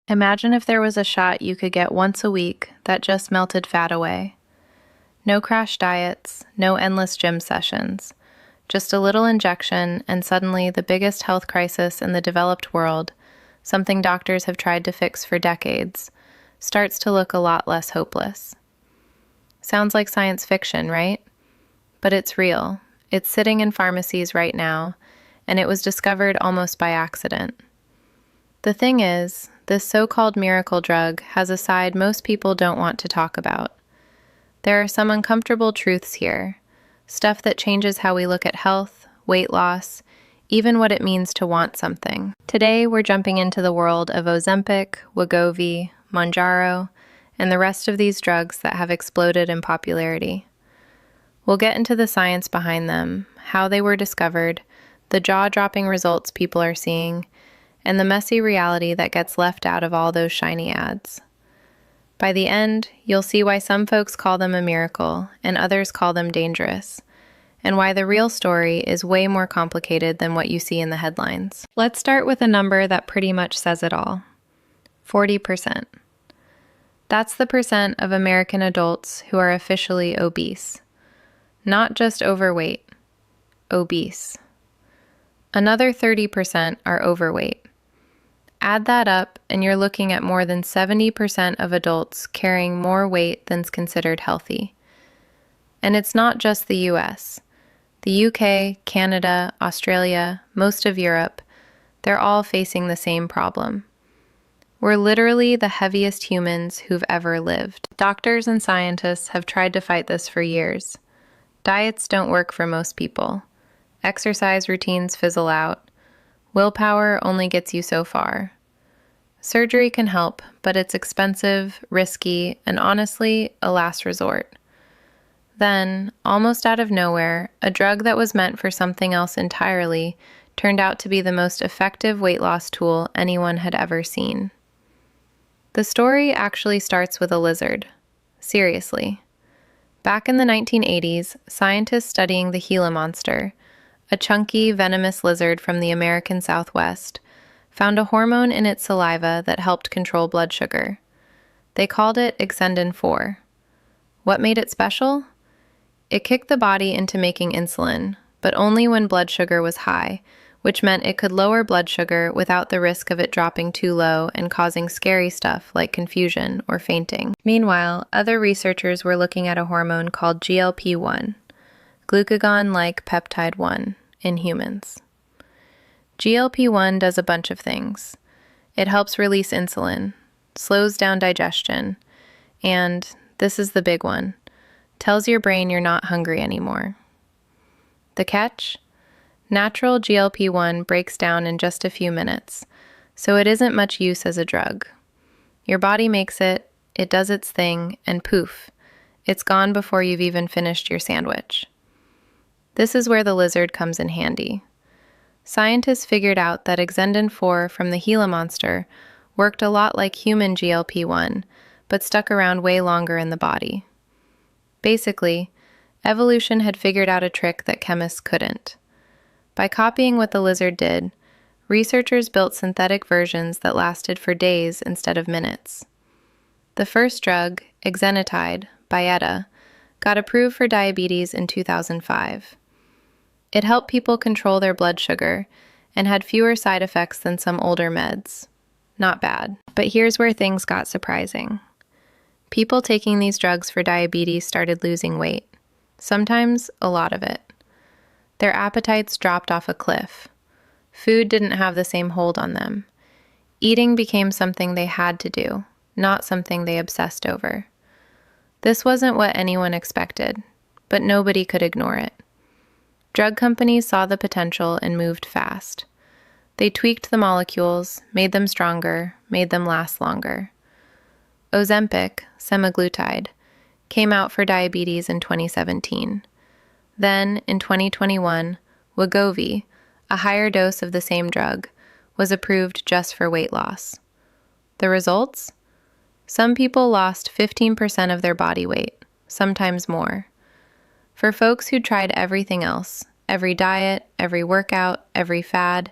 Imagine if there was a shot you could get once a week that just melted fat away. No crash diets, no endless gym sessions. Just a little injection, and suddenly the biggest health crisis in the developed world, something doctors have tried to fix for decades, starts to look a lot less hopeless. Sounds like science fiction, right? But it's real. It's sitting in pharmacies right now, and it was discovered almost by accident. The thing is, this so-called miracle drug has a side most people don't want to talk about. There are some uncomfortable truths here, stuff that changes how we look at health, weight loss, even what it means to want something. Today, we're jumping into the world of Ozempic, Wegovy, Mounjaro, and the rest of these drugs that have exploded in popularity. We'll get into the science behind them, how they were discovered, the jaw-dropping results people are seeing, and the messy reality that gets left out of all those shiny ads. By the end, you'll see why some folks call them a miracle and others call them dangerous, and why the real story is way more complicated than what you see in the headlines. Let's start with a number that pretty much says it all. 40%. That's the percent of American adults who are officially obese. Not just overweight, obese. Another 30% are overweight. Add that up, and you're looking at more than 70% of adults carrying more weight than's considered healthy. And it's not just the US. The UK, Canada, Australia, most of Europe, they're all facing the same problem. We're literally the heaviest humans who've ever lived. Doctors and scientists have tried to fight this for years. Diets don't work for most people. Exercise routines fizzle out. Willpower only gets you so far. Surgery can help, but it's expensive, risky, and honestly, a last resort. Then, almost out of nowhere, a drug that was meant for something else entirely turned out to be the most effective weight loss tool anyone had ever seen. The story actually starts with a lizard. Seriously. Back in the 1980s, scientists studying the Gila monster, a chunky, venomous lizard from the American Southwest, found a hormone in its saliva that helped control blood sugar. They called it Exendin 4. What made it special? It kicked the body into making insulin, but only when blood sugar was high, which meant it could lower blood sugar without the risk of it dropping too low and causing scary stuff like confusion or fainting. Meanwhile, other researchers were looking at a hormone called GLP-1, glucagon-like peptide 1, in humans. GLP-1 does a bunch of things. It helps release insulin, slows down digestion, and, this is the big one, tells your brain you're not hungry anymore. The catch? Natural GLP-1 breaks down in just a few minutes, so it isn't much use as a drug. Your body makes it, it does its thing, and poof, it's gone before you've even finished your sandwich. This is where the lizard comes in handy. Scientists figured out that Exendin 4 from the Gila monster worked a lot like human GLP-1, but stuck around way longer in the body. Basically, evolution had figured out a trick that chemists couldn't. By copying what the lizard did, researchers built synthetic versions that lasted for days instead of minutes. The first drug, exenatide, Byetta, got approved for diabetes in 2005. It helped people control their blood sugar and had fewer side effects than some older meds. Not bad. But here's where things got surprising. People taking these drugs for diabetes started losing weight. Sometimes a lot of it. Their appetites dropped off a cliff. Food didn't have the same hold on them. Eating became something they had to do, not something they obsessed over. This wasn't what anyone expected, but nobody could ignore it. Drug companies saw the potential and moved fast. They tweaked the molecules, made them stronger, made them last longer. Ozempic, semaglutide, came out for diabetes in 2017. Then, in 2021, Wegovy, a higher dose of the same drug, was approved just for weight loss. The results? Some people lost 15% of their body weight, sometimes more. For folks who tried everything else, every diet, every workout, every fad,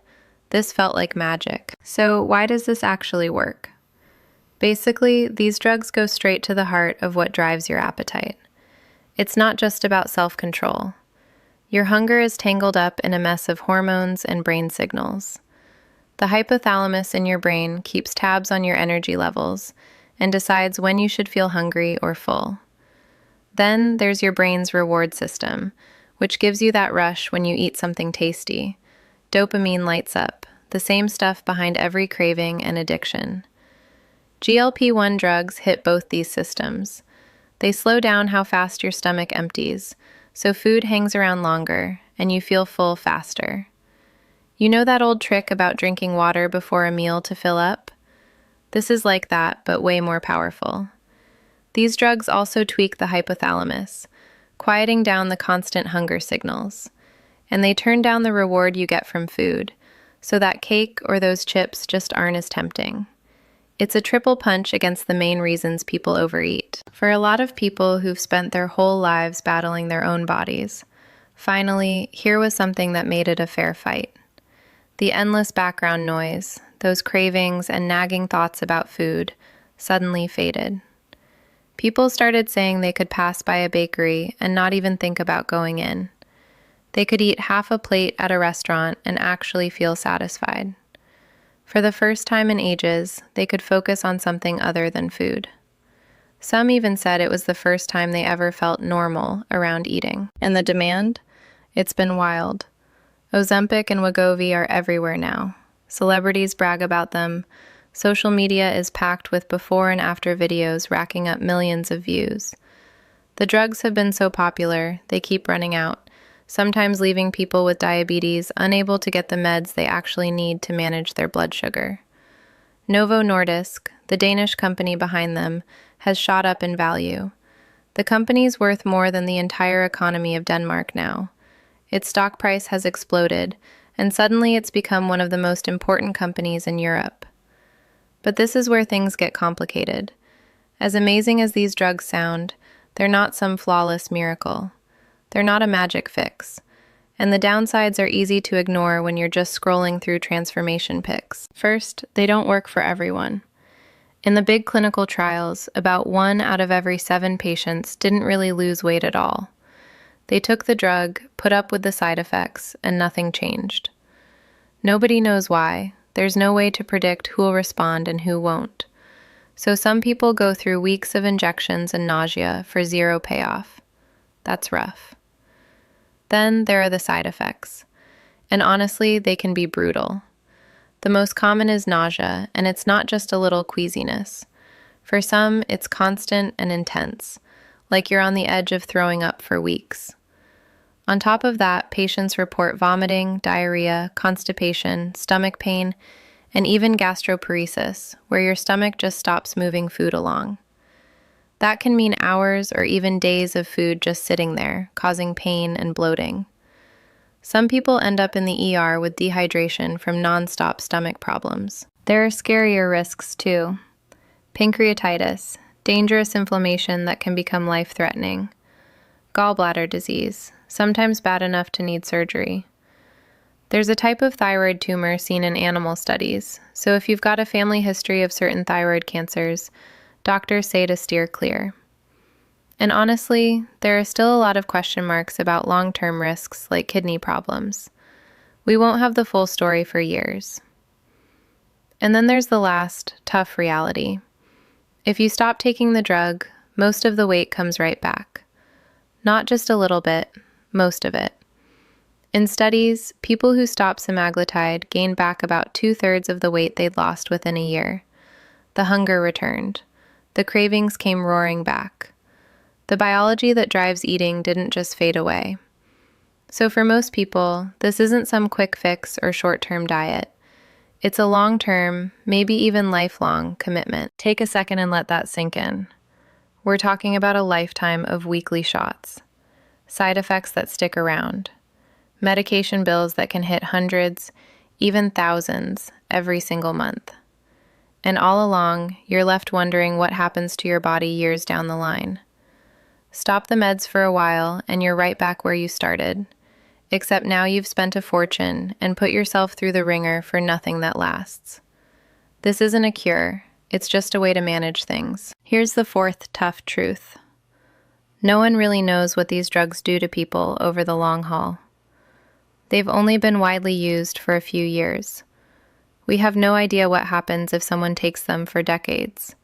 this felt like magic. So why does this actually work? Basically, these drugs go straight to the heart of what drives your appetite. It's not just about self-control. Your hunger is tangled up in a mess of hormones and brain signals. The hypothalamus in your brain keeps tabs on your energy levels and decides when you should feel hungry or full. Then there's your brain's reward system, which gives you that rush when you eat something tasty. Dopamine lights up, the same stuff behind every craving and addiction. GLP-1 drugs hit both these systems. They slow down how fast your stomach empties, so food hangs around longer and you feel full faster. You know that old trick about drinking water before a meal to fill up? This is like that, but way more powerful. These drugs also tweak the hypothalamus, quieting down the constant hunger signals. And they turn down the reward you get from food, so that cake or those chips just aren't as tempting. It's a triple punch against the main reasons people overeat. For a lot of people who've spent their whole lives battling their own bodies, finally, here was something that made it a fair fight. The endless background noise, those cravings and nagging thoughts about food, suddenly faded. People started saying they could pass by a bakery and not even think about going in. They could eat half a plate at a restaurant and actually feel satisfied. For the first time in ages, they could focus on something other than food. Some even said it was the first time they ever felt normal around eating. And the demand? It's been wild. Ozempic and Wegovy are everywhere now. Celebrities brag about them. Social media is packed with before and after videos racking up millions of views. The drugs have been so popular, they keep running out, sometimes leaving people with diabetes unable to get the meds they actually need to manage their blood sugar. Novo Nordisk, the Danish company behind them, has shot up in value. The company's worth more than the entire economy of Denmark now. Its stock price has exploded, and suddenly it's become one of the most important companies in Europe. But this is where things get complicated. As amazing as these drugs sound, they're not some flawless miracle. They're not a magic fix. And the downsides are easy to ignore when you're just scrolling through transformation pics. First, they don't work for everyone. In the big clinical trials, about 1 out of every 7 patients didn't really lose weight at all. They took the drug, put up with the side effects, and nothing changed. Nobody knows why. There's no way to predict who will respond and who won't. So some people go through weeks of injections and nausea for zero payoff. That's rough. Then there are the side effects. And honestly, they can be brutal. The most common is nausea, and it's not just a little queasiness. For some, it's constant and intense, like you're on the edge of throwing up for weeks. On top of that, patients report vomiting, diarrhea, constipation, stomach pain, and even gastroparesis, where your stomach just stops moving food along. That can mean hours or even days of food just sitting there, causing pain and bloating. Some people end up in the ER with dehydration from nonstop stomach problems. There are scarier risks too. Pancreatitis, dangerous inflammation that can become life-threatening. Gallbladder disease, sometimes bad enough to need surgery. There's a type of thyroid tumor seen in animal studies, so if you've got a family history of certain thyroid cancers, doctors say to steer clear. And honestly, there are still a lot of question marks about long-term risks like kidney problems. We won't have the full story for years. And then there's the last, tough reality. If you stop taking the drug, most of the weight comes right back. Not just a little bit, most of it. In studies, people who stop semaglutide gained back about 2/3 of the weight they'd lost within a year. The hunger returned. The cravings came roaring back. The biology that drives eating didn't just fade away. So for most people, this isn't some quick fix or short-term diet. It's a long-term, maybe even lifelong commitment. Take a second and let that sink in. We're talking about a lifetime of weekly shots, side effects that stick around, medication bills that can hit hundreds, even thousands, every single month. And all along, you're left wondering what happens to your body years down the line. Stop the meds for a while, and you're right back where you started. Except now you've spent a fortune and put yourself through the ringer for nothing that lasts. This isn't a cure. It's just a way to manage things. Here's the fourth tough truth. No one really knows what these drugs do to people over the long haul. They've only been widely used for a few years. We have no idea what happens if someone takes them for decades.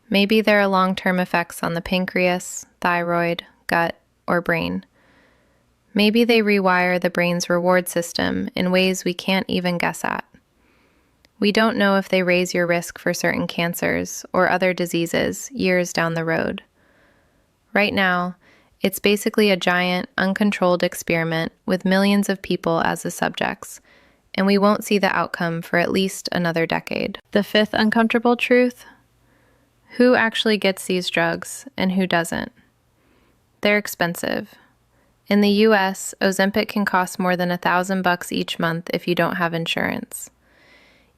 Maybe there are long-term effects on the pancreas, thyroid, gut, or brain. Maybe they rewire the brain's reward system in ways we can't even guess at. We don't know if they raise your risk for certain cancers or other diseases years down the road. Right now, it's basically a giant, uncontrolled experiment with millions of people as the subjects, and we won't see the outcome for at least another decade. The fifth uncomfortable truth: who actually gets these drugs and who doesn't? They're expensive. In the US, Ozempic can cost more than $1,000 each month if you don't have insurance.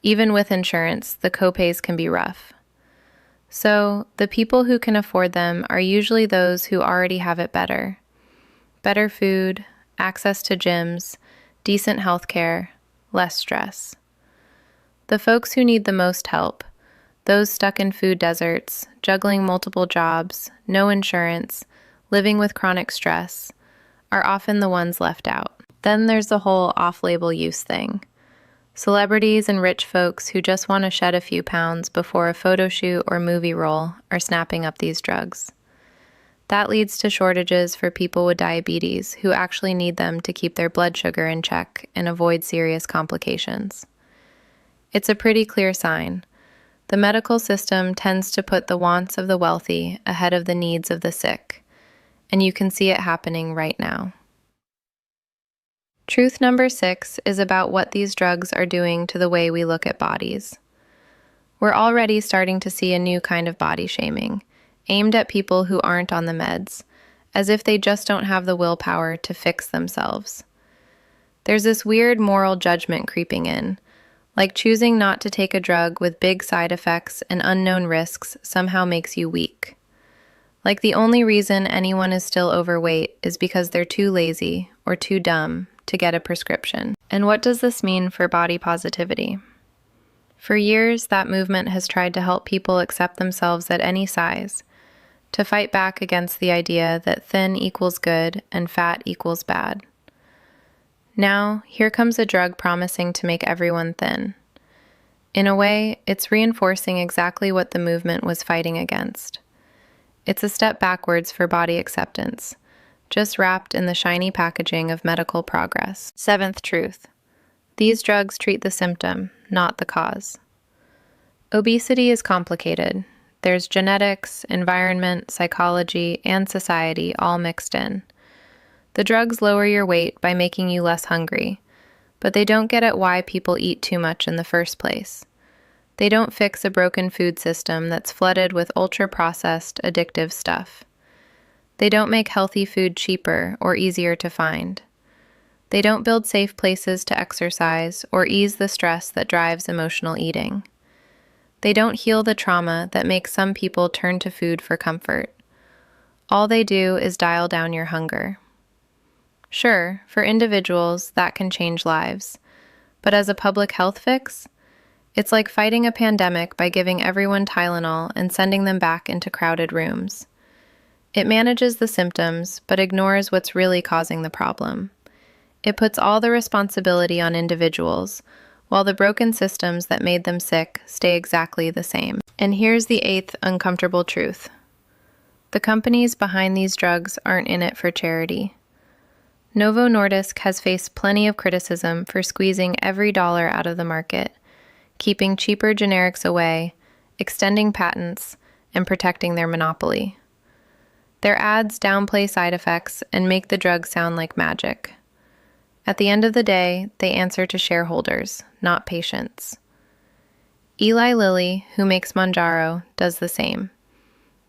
Even with insurance, the copays can be rough. So, the people who can afford them are usually those who already have it better. Better food, access to gyms, decent healthcare, less stress. The folks who need the most help, those stuck in food deserts, juggling multiple jobs, no insurance, living with chronic stress, are often the ones left out. Then there's the whole off-label use thing. Celebrities and rich folks who just want to shed a few pounds before a photo shoot or movie role are snapping up these drugs. That leads to shortages for people with diabetes who actually need them to keep their blood sugar in check and avoid serious complications. It's a pretty clear sign. The medical system tends to put the wants of the wealthy ahead of the needs of the sick, and you can see it happening right now. Truth number 6 is about what these drugs are doing to the way we look at bodies. We're already starting to see a new kind of body shaming, aimed at people who aren't on the meds, as if they just don't have the willpower to fix themselves. There's this weird moral judgment creeping in, like choosing not to take a drug with big side effects and unknown risks somehow makes you weak. Like the only reason anyone is still overweight is because they're too lazy or too dumb to get a prescription. And what does this mean for body positivity? For years, that movement has tried to help people accept themselves at any size, to fight back against the idea that thin equals good and fat equals bad. Now, here comes a drug promising to make everyone thin. In a way, it's reinforcing exactly what the movement was fighting against. It's a step backwards for body acceptance, just wrapped in the shiny packaging of medical progress. Seventh truth: these drugs treat the symptom, not the cause. Obesity is complicated. There's genetics, environment, psychology, and society all mixed in. The drugs lower your weight by making you less hungry, but they don't get at why people eat too much in the first place. They don't fix a broken food system that's flooded with ultra-processed, addictive stuff. They don't make healthy food cheaper or easier to find. They don't build safe places to exercise or ease the stress that drives emotional eating. They don't heal the trauma that makes some people turn to food for comfort. All they do is dial down your hunger. Sure, for individuals, that can change lives. But as a public health fix, it's like fighting a pandemic by giving everyone Tylenol and sending them back into crowded rooms. It manages the symptoms, but ignores what's really causing the problem. It puts all the responsibility on individuals, while the broken systems that made them sick stay exactly the same. And here's the eighth uncomfortable truth. The companies behind these drugs aren't in it for charity. Novo Nordisk has faced plenty of criticism for squeezing every dollar out of the market, keeping cheaper generics away, extending patents, and protecting their monopoly. Their ads downplay side effects and make the drug sound like magic. At the end of the day, they answer to shareholders, not patients. Eli Lilly, who makes Mounjaro, does the same.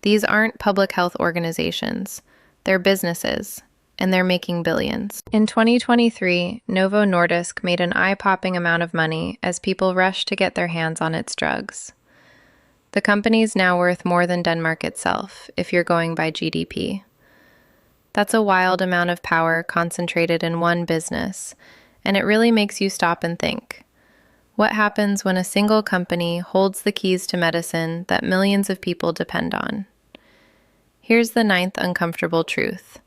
These aren't public health organizations. They're businesses, and they're making billions. In 2023, Novo Nordisk made an eye-popping amount of money as people rushed to get their hands on its drugs. The company's now worth more than Denmark itself, if you're going by GDP. That's a wild amount of power concentrated in one business, and it really makes you stop and think. What happens when a single company holds the keys to medicine that millions of people depend on? Here's the 9th uncomfortable truth.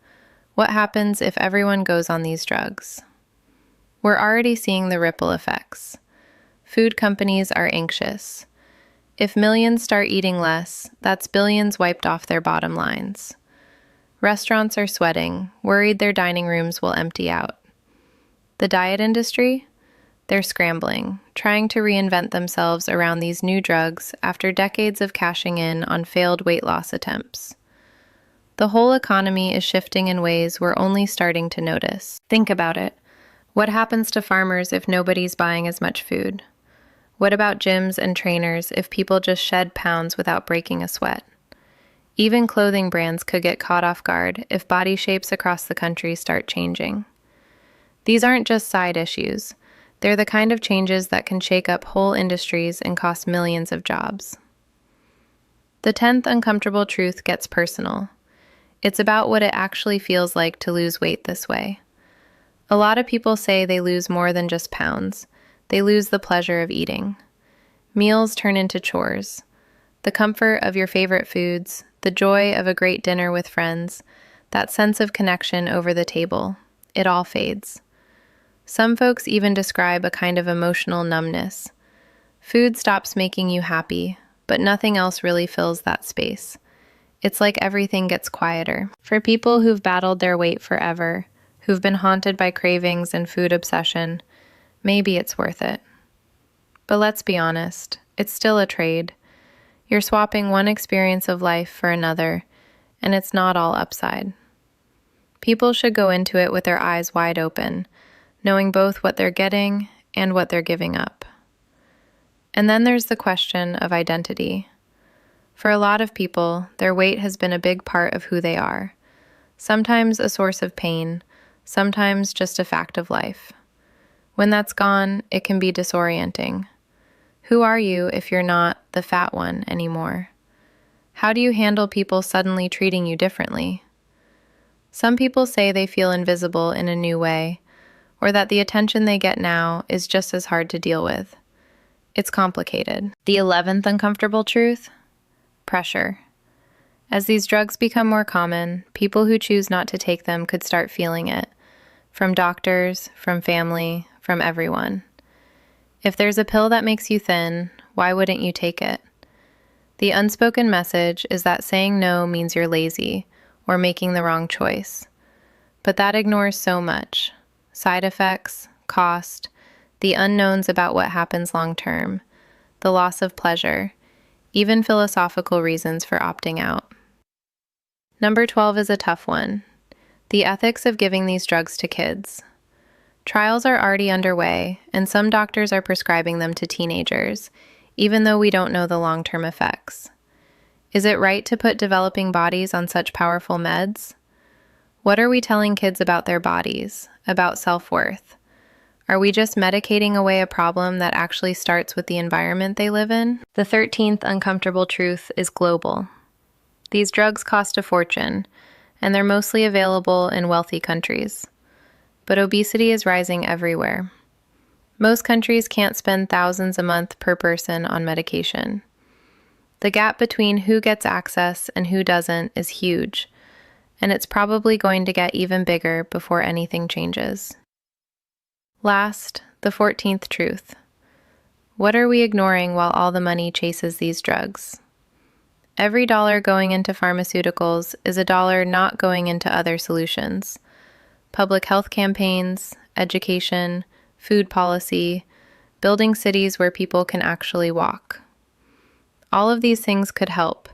What happens if everyone goes on these drugs? We're already seeing the ripple effects. Food companies are anxious. If millions start eating less, that's billions wiped off their bottom lines. Restaurants are sweating, worried their dining rooms will empty out. The diet industry? They're scrambling, trying to reinvent themselves around these new drugs after decades of cashing in on failed weight loss attempts. The whole economy is shifting in ways we're only starting to notice. Think about it. What happens to farmers if nobody's buying as much food? What about gyms and trainers if people just shed pounds without breaking a sweat? Even clothing brands could get caught off guard if body shapes across the country start changing. These aren't just side issues. They're the kind of changes that can shake up whole industries and cost millions of jobs. The 10th uncomfortable truth gets personal. It's about what it actually feels like to lose weight this way. A lot of people say they lose more than just pounds. They lose the pleasure of eating. Meals turn into chores. The comfort of your favorite foods, the joy of a great dinner with friends, that sense of connection over the table, it all fades. Some folks even describe a kind of emotional numbness. Food stops making you happy, but nothing else really fills that space. It's like everything gets quieter. For people who've battled their weight forever, who've been haunted by cravings and food obsession, maybe it's worth it. But let's be honest, it's still a trade. You're swapping one experience of life for another, and it's not all upside. People should go into it with their eyes wide open, knowing both what they're getting and what they're giving up. And then there's the question of identity. For a lot of people, their weight has been a big part of who they are. Sometimes a source of pain, sometimes just a fact of life. When that's gone, it can be disorienting. Who are you if you're not the fat one anymore? How do you handle people suddenly treating you differently? Some people say they feel invisible in a new way, or that the attention they get now is just as hard to deal with. It's complicated. The 11th uncomfortable truth? Pressure. As these drugs become more common, people who choose not to take them could start feeling it. From doctors, from family, from everyone. If there's a pill that makes you thin, why wouldn't you take it? The unspoken message is that saying no means you're lazy or making the wrong choice. But that ignores so much. Side effects, cost, the unknowns about what happens long term, the loss of pleasure, even philosophical reasons for opting out. Number 12 is a tough one. The ethics of giving these drugs to kids. Trials are already underway, and some doctors are prescribing them to teenagers, even though we don't know the long-term effects. Is it right to put developing bodies on such powerful meds? What are we telling kids about their bodies, about self-worth? Are we just medicating away a problem that actually starts with the environment they live in? The 13th uncomfortable truth is global. These drugs cost a fortune, and they're mostly available in wealthy countries. But obesity is rising everywhere. Most countries can't spend thousands a month per person on medication. The gap between who gets access and who doesn't is huge, and it's probably going to get even bigger before anything changes. Last, the 14th truth. What are we ignoring while all the money chases these drugs? Every dollar going into pharmaceuticals is a dollar not going into other solutions. Public health campaigns, education, food policy, building cities where people can actually walk. All of these things could help,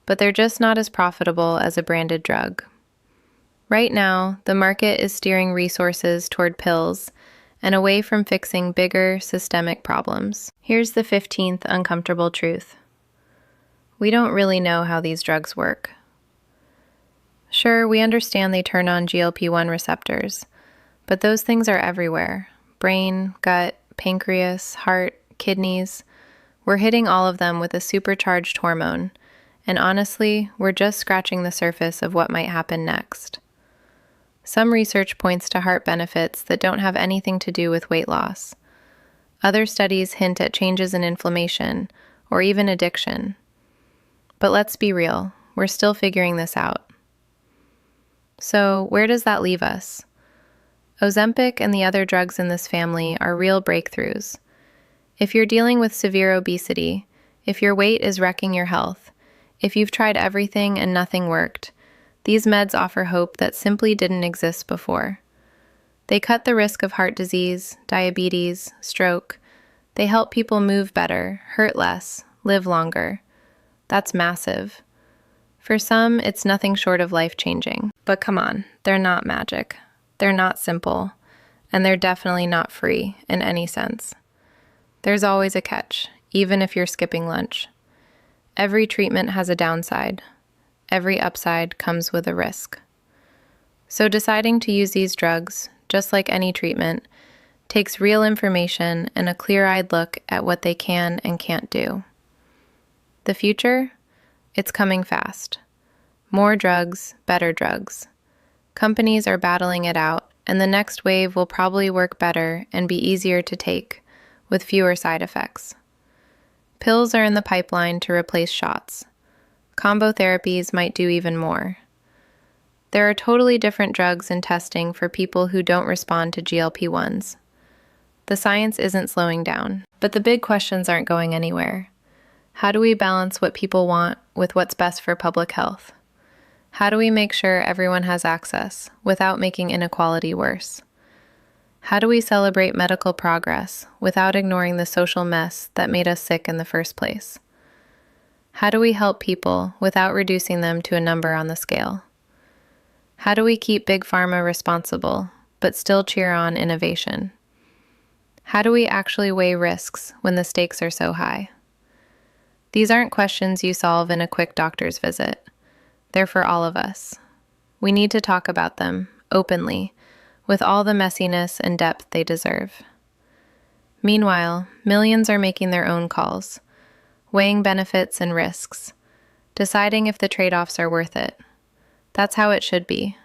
but they're just not as profitable as a branded drug. Right now, the market is steering resources toward pills and away from fixing bigger, systemic problems. Here's the 15th uncomfortable truth. We don't really know how these drugs work. Sure, we understand they turn on GLP-1 receptors, but those things are everywhere. Brain, gut, pancreas, heart, kidneys. We're hitting all of them with a supercharged hormone, and honestly, we're just scratching the surface of what might happen next. Some research points to heart benefits that don't have anything to do with weight loss. Other studies hint at changes in inflammation or even addiction. But let's be real, we're still figuring this out. So, where does that leave us? Ozempic and the other drugs in this family are real breakthroughs. If you're dealing with severe obesity, if your weight is wrecking your health, if you've tried everything and nothing worked, these meds offer hope that simply didn't exist before. They cut the risk of heart disease, diabetes, stroke. They help people move better, hurt less, live longer. That's massive. For some, it's nothing short of life-changing. But come on, they're not magic. They're not simple. And they're definitely not free in any sense. There's always a catch, even if you're skipping lunch. Every treatment has a downside. Every upside comes with a risk. So deciding to use these drugs, just like any treatment, takes real information and a clear-eyed look at what they can and can't do. The future? It's coming fast. More drugs, better drugs. Companies are battling it out, and the next wave will probably work better and be easier to take, with fewer side effects. Pills are in the pipeline to replace shots. Combo therapies might do even more. There are totally different drugs in testing for people who don't respond to GLP-1s. The science isn't slowing down, but the big questions aren't going anywhere. How do we balance what people want with what's best for public health? How do we make sure everyone has access without making inequality worse? How do we celebrate medical progress without ignoring the social mess that made us sick in the first place? How do we help people without reducing them to a number on the scale? How do we keep Big Pharma responsible, but still cheer on innovation? How do we actually weigh risks when the stakes are so high? These aren't questions you solve in a quick doctor's visit. They're for all of us. We need to talk about them, openly, with all the messiness and depth they deserve. Meanwhile, millions are making their own calls, weighing benefits and risks, deciding if the trade-offs are worth it. That's how it should be.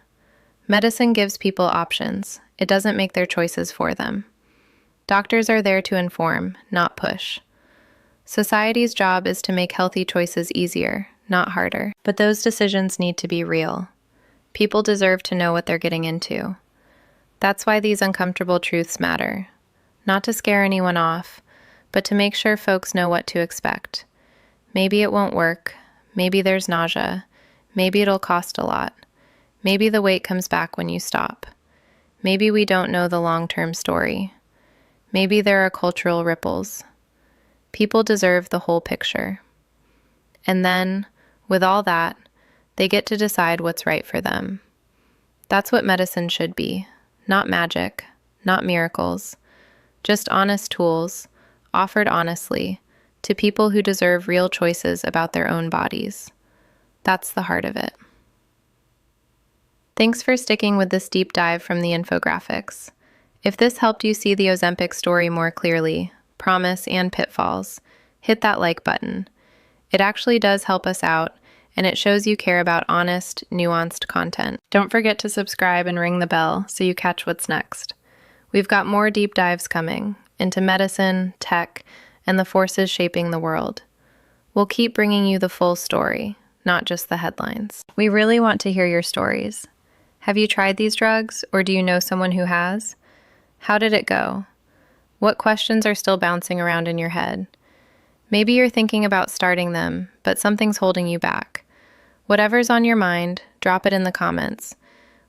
Medicine gives people options. It doesn't make their choices for them. Doctors are there to inform, not push. Society's job is to make healthy choices easier, not harder. But those decisions need to be real. People deserve to know what they're getting into. That's why these uncomfortable truths matter. Not to scare anyone off, but to make sure folks know what to expect. Maybe it won't work. Maybe there's nausea. Maybe it'll cost a lot. Maybe the weight comes back when you stop. Maybe we don't know the long-term story. Maybe there are cultural ripples. People deserve the whole picture. And then, with all that, they get to decide what's right for them. That's what medicine should be. Not magic, not miracles. Just honest tools, offered honestly, to people who deserve real choices about their own bodies. That's the heart of it. Thanks for sticking with this deep dive from the infographics. If this helped you see the Ozempic story more clearly, promise and pitfalls, hit that like button. It actually does help us out, and it shows you care about honest, nuanced content. Don't forget to subscribe and ring the bell so you catch what's next. We've got more deep dives coming into medicine, tech, and the forces shaping the world. We'll keep bringing you the full story, not just the headlines. We really want to hear your stories. Have you tried these drugs, or do you know someone who has? How did it go? What questions are still bouncing around in your head? Maybe you're thinking about starting them, but something's holding you back. Whatever's on your mind, drop it in the comments.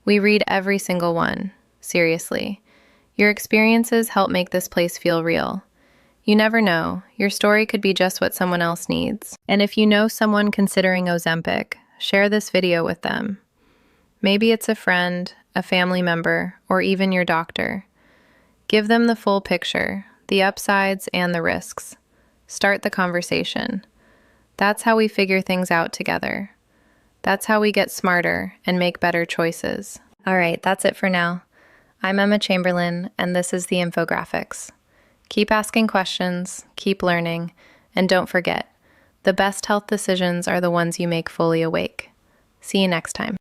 We read every single one. Seriously. Your experiences help make this place feel real. You never know, your story could be just what someone else needs. And if you know someone considering Ozempic, share this video with them. Maybe it's a friend, a family member, or even your doctor. Give them the full picture, the upsides and the risks. Start the conversation. That's how we figure things out together. That's how we get smarter and make better choices. All right, that's it for now. I'm Emma Chamberlain, and this is the infographics. Keep asking questions, keep learning, and don't forget, the best health decisions are the ones you make fully awake. See you next time.